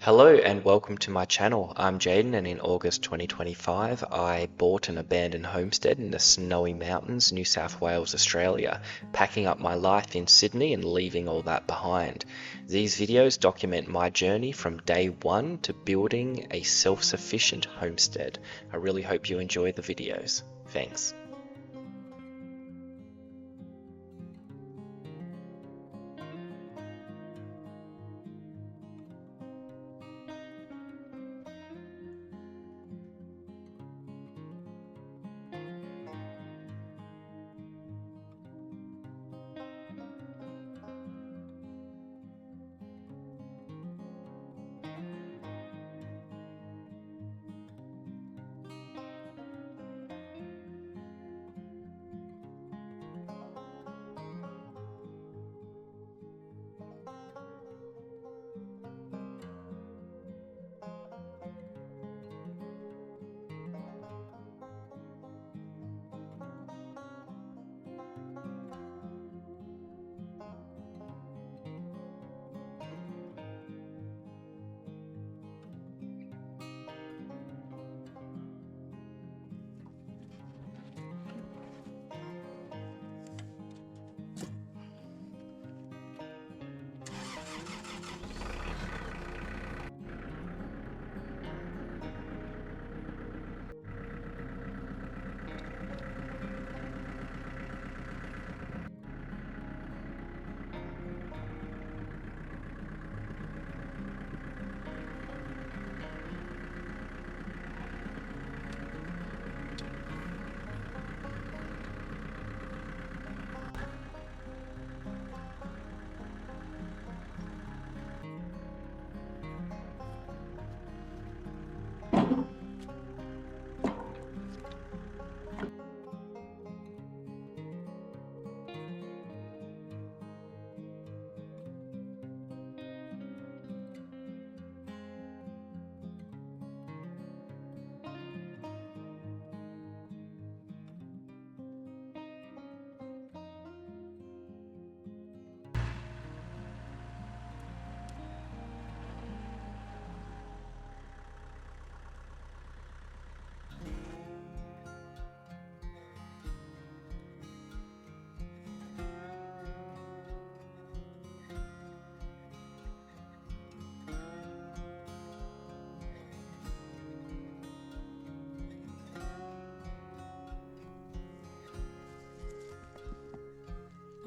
Hello and welcome to my channel. I'm Jaden, and in August 2025 I bought an abandoned homestead in the snowy mountains, New South Wales, Australia, packing up my life in Sydney and leaving all that behind. These videos document my journey from day one to building a self-sufficient homestead. I really hope you enjoy the videos. Thanks.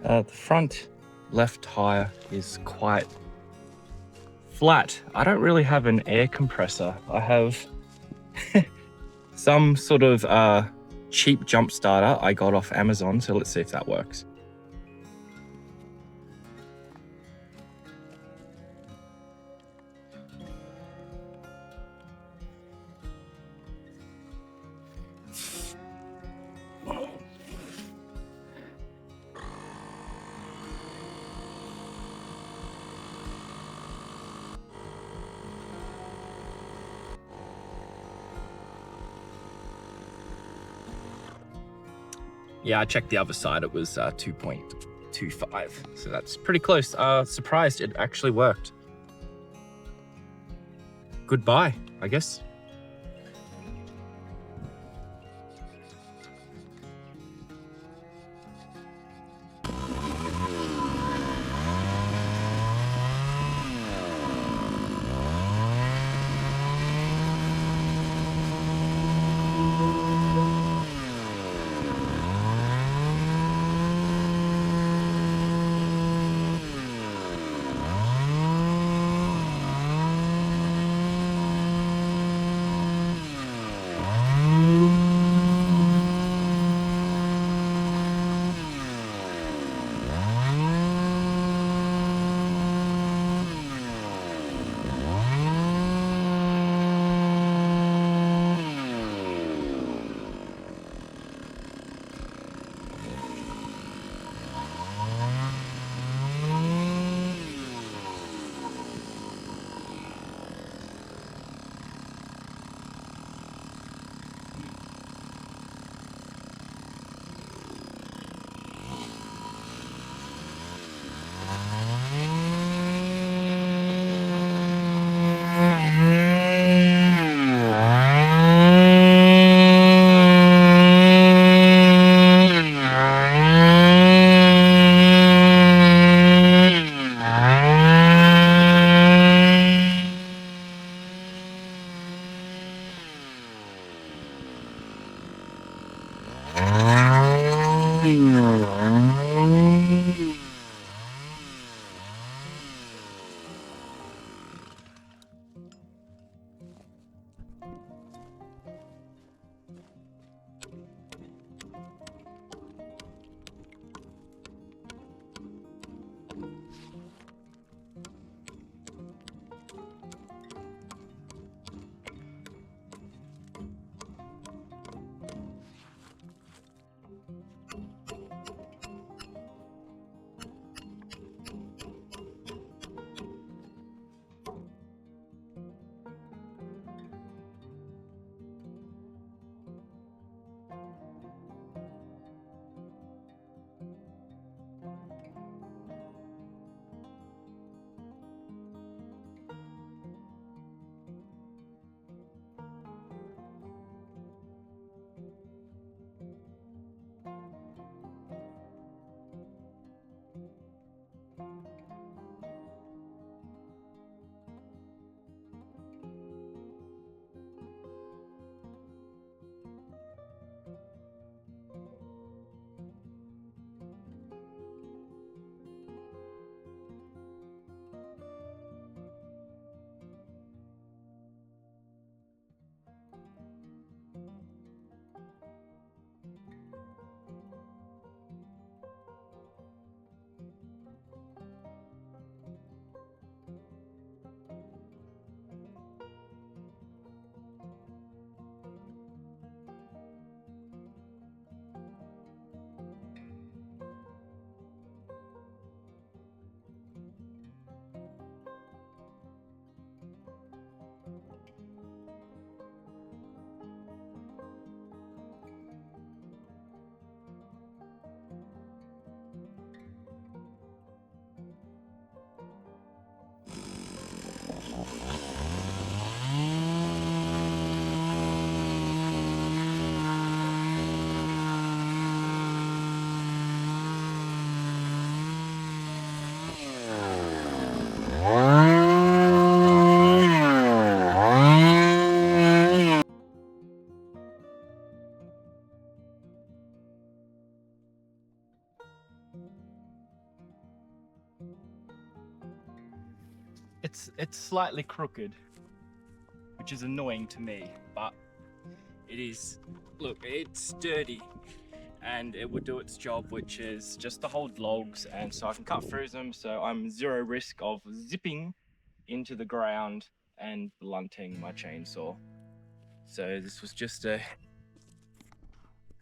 The front left tire is quite flat. I don't really have an air compressor. I have some sort of cheap jump starter I got off Amazon, so let's see if that works. Yeah, I checked the other side, it was 2.25, so that's pretty close. Surprised it actually worked. Goodbye, I guess. it's slightly crooked, which is annoying to me, but it is, look, it's sturdy and it would do its job, which is just to hold logs, and so I can cut through them, so I'm zero risk of zipping into the ground and blunting my chainsaw. So this was just a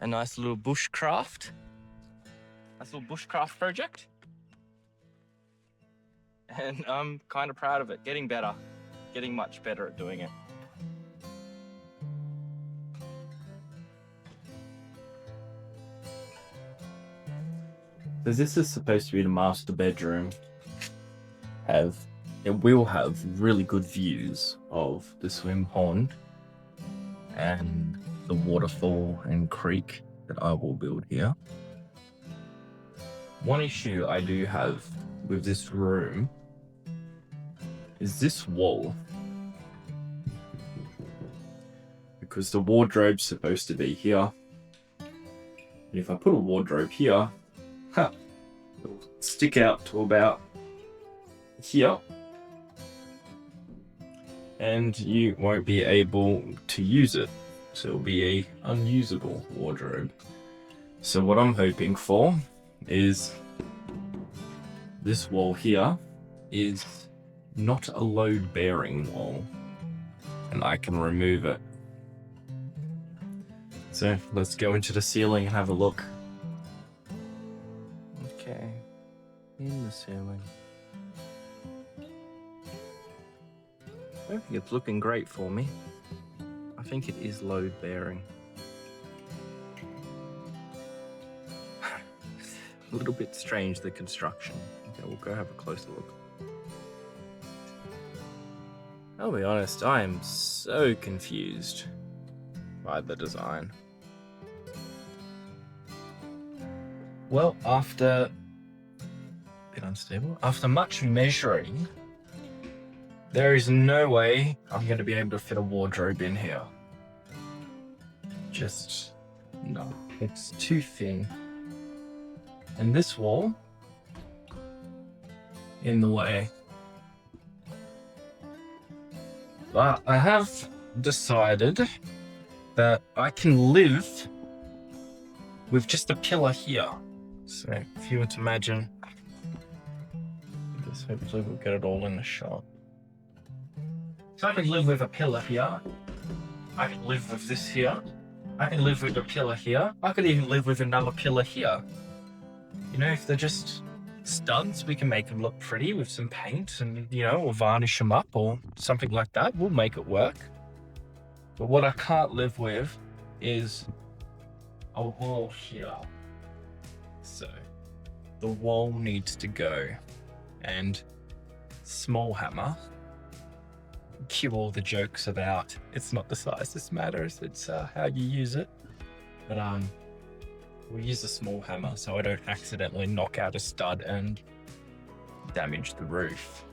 nice little bushcraft. Nice little bushcraft project. And I'm kind of proud of it. Getting better. Getting much better at doing it. So this is supposed to be the master bedroom. It will have really good views of the swim pond and the waterfall and creek that I will build here. One issue I do have with this room is this wall. Because the wardrobe's supposed to be here. And if I put a wardrobe here, it'll stick out to about here. And you won't be able to use it. So it'll be a unusable wardrobe. So what I'm hoping for is this wall here is not a load-bearing wall. And I can remove it. So let's go into the ceiling and have a look. Okay, in the ceiling. I think it's looking great for me. I think it is load bearing. A little bit strange, the construction. Okay, we'll go have a closer look. I'll be honest, I am so confused by the design. Well, after much measuring, there is no way I'm going to be able to fit a wardrobe in here. Just no, it's too thin. And this wall in the way. But I have decided that I can live with just a pillar here. So if you were to imagine, just hopefully we'll get it all in the shot. So I can live with a pillar here. I can live with this here. I can live with a pillar here. I could even live with another pillar here. You know, if they're just studs, we can make them look pretty with some paint and, you know, or varnish them up or something like that. We'll make it work. But what I can't live with is a wall here. So the wall needs to go, and small hammer. Cue all the jokes about it's not the size that matters, it's how you use it. But we'll use a small hammer so I don't accidentally knock out a stud and damage the roof.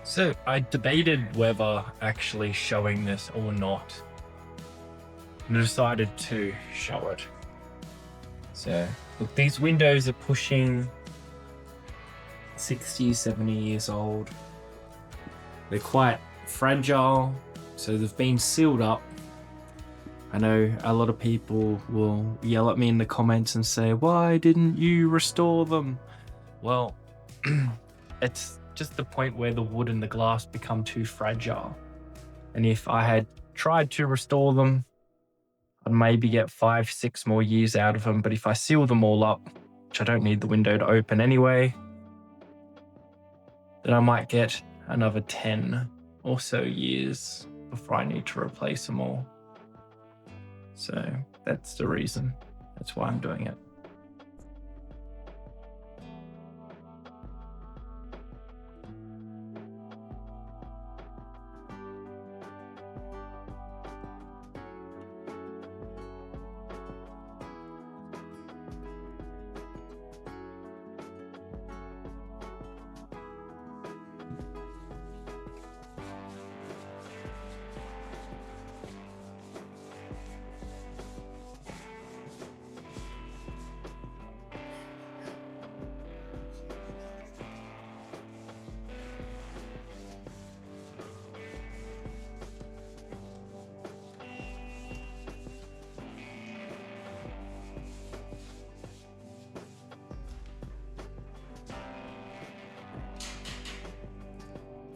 So I debated whether actually showing this or not, and I decided to show it. So look, these windows are pushing 60, 70 years old. They're quite fragile, so they've been sealed up. I know a lot of people will yell at me in the comments and say, why didn't you restore them? Well, it's just the point where the wood and the glass become too fragile. And if I had tried to restore them, I'd maybe get 5-6 more years out of them. But if I seal them all up, which I don't need the window to open anyway, then I might get another 10 or so years before I need to replace them all. So that's the reason. That's why I'm doing it.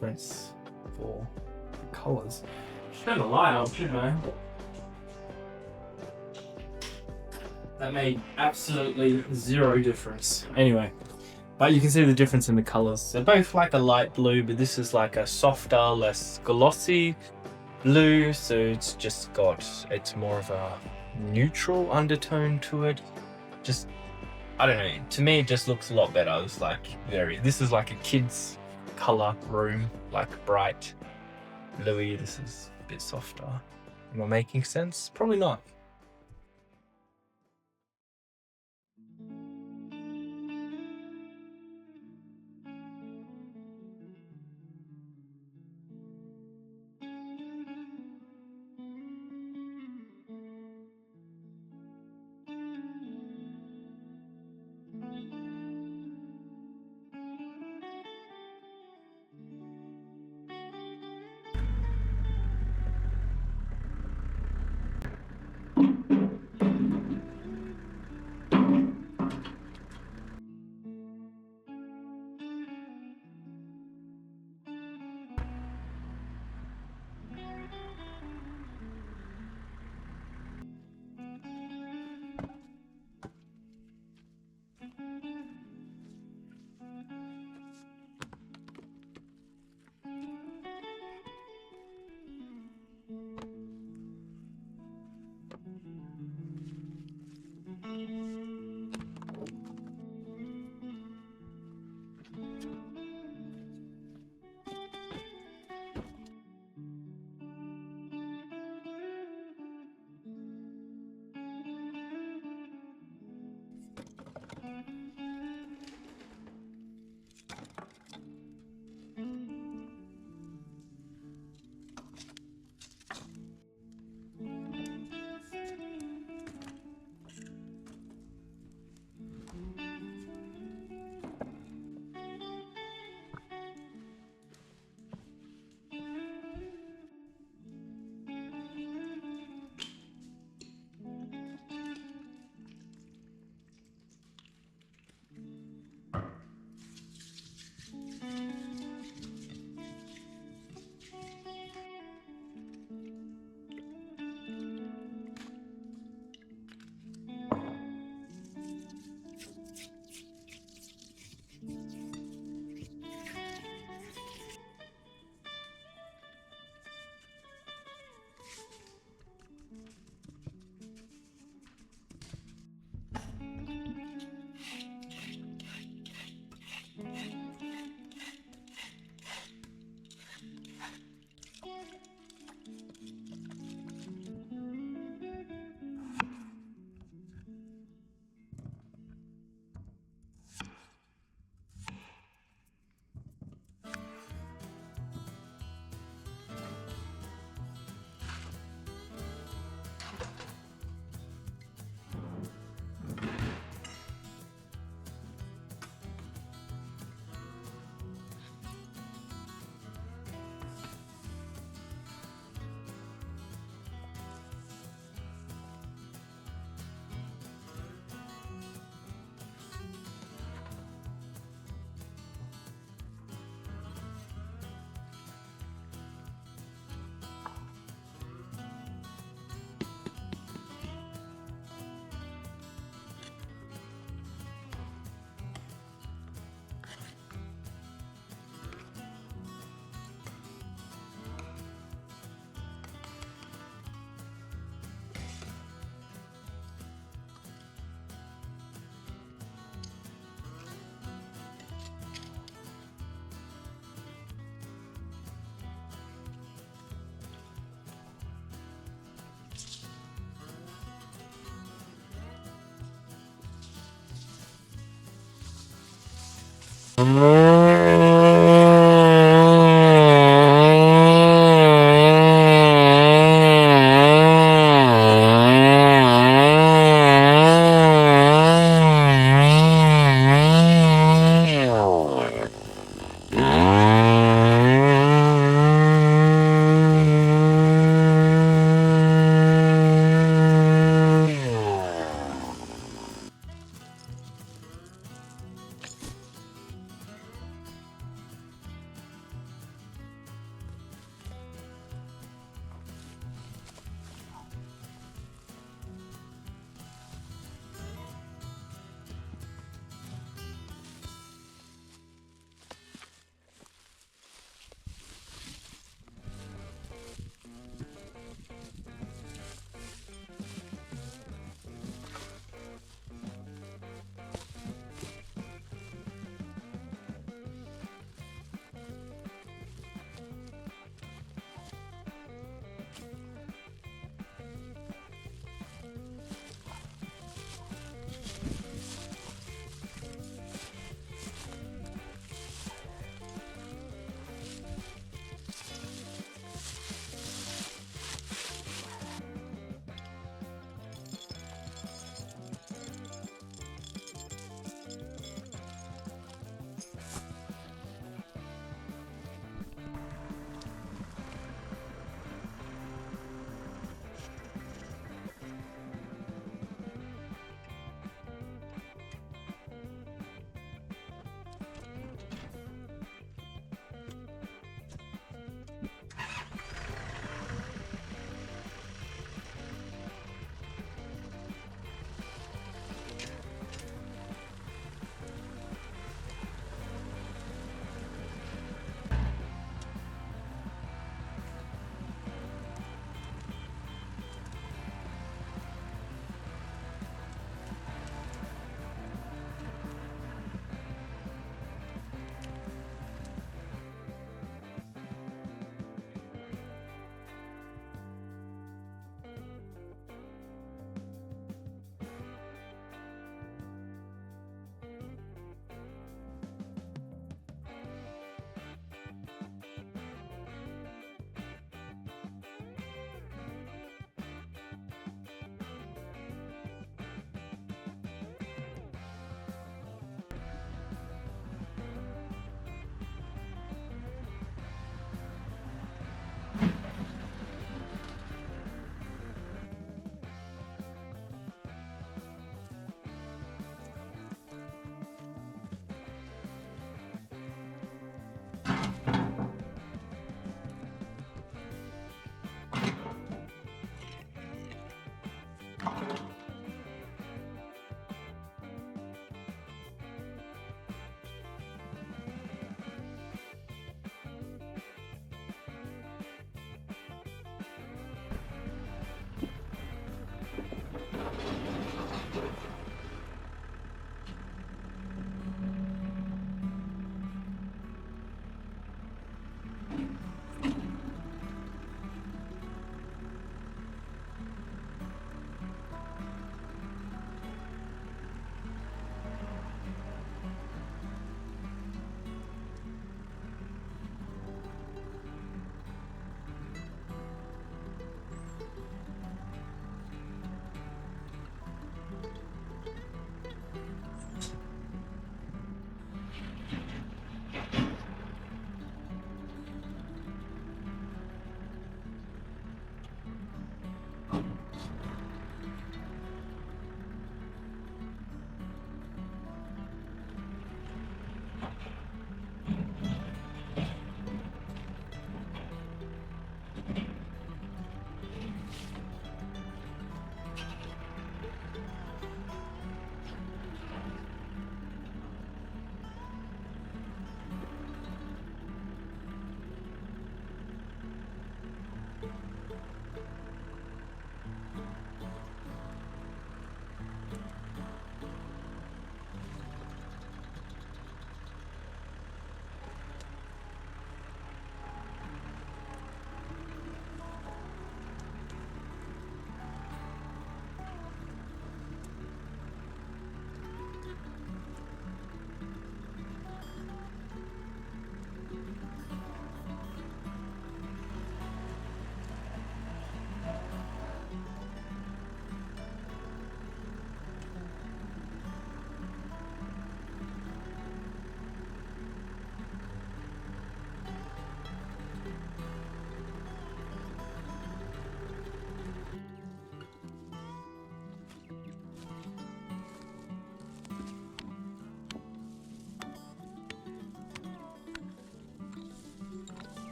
Difference for the colours. Turn the light on, shouldn't I? That made absolutely zero difference. Anyway, but you can see the difference in the colours. They're both like a light blue, but this is like a softer, less glossy blue. So it's just it's more of a neutral undertone to it. Just, I don't know. To me, it just looks a lot better. It's like this is like a kid's color room, like bright bluey. This is a bit softer. Am I making sense? Probably not.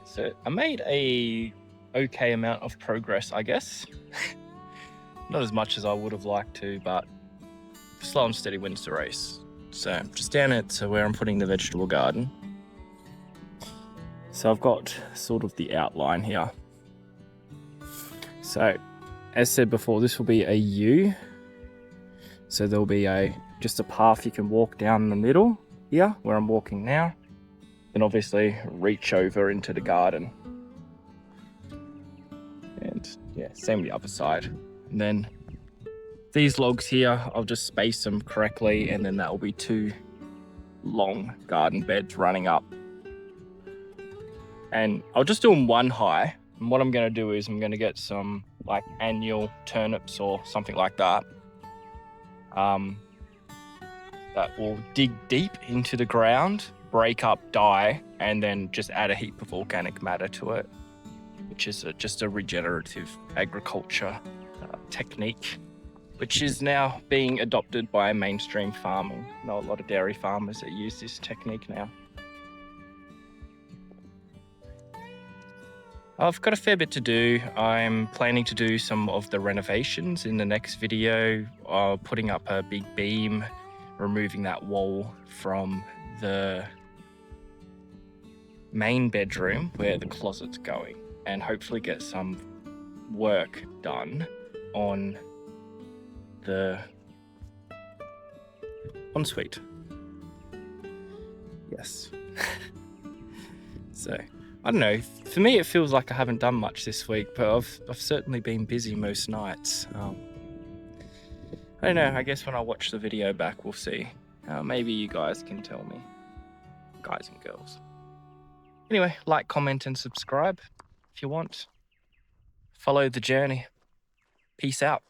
So I made a okay amount of progress, I guess. Not as much as I would have liked to, but slow and steady wins the race. So just down at where I'm putting the vegetable garden. So I've got sort of the outline here. So as said before, this will be a U. So there'll be just a path you can walk down in the middle here where I'm walking now. Then obviously reach over into the garden. And yeah, same the other side. And then these logs here, I'll just space them correctly, and then that will be 2 long garden beds running up. And I'll just do them one high. And what I'm going to do is I'm going to get some like annual turnips or something like that. That will dig deep into the ground, break up, die, and then just add a heap of organic matter to it, which is just a regenerative agriculture technique, which is now being adopted by mainstream farming. I know a lot of dairy farmers that use this technique now. I've got a fair bit to do. I'm planning to do some of the renovations in the next video, putting up a big beam, removing that wall from the main bedroom where the closet's going, and hopefully get some work done on the ensuite. Yes. So I don't know, for me it feels like I haven't done much this week, but I've certainly been busy most nights. I don't know, I guess when I watch the video back we'll see. Maybe you guys can tell me, guys and girls. Anyway, like, comment and subscribe if you want. Follow the journey. Peace out.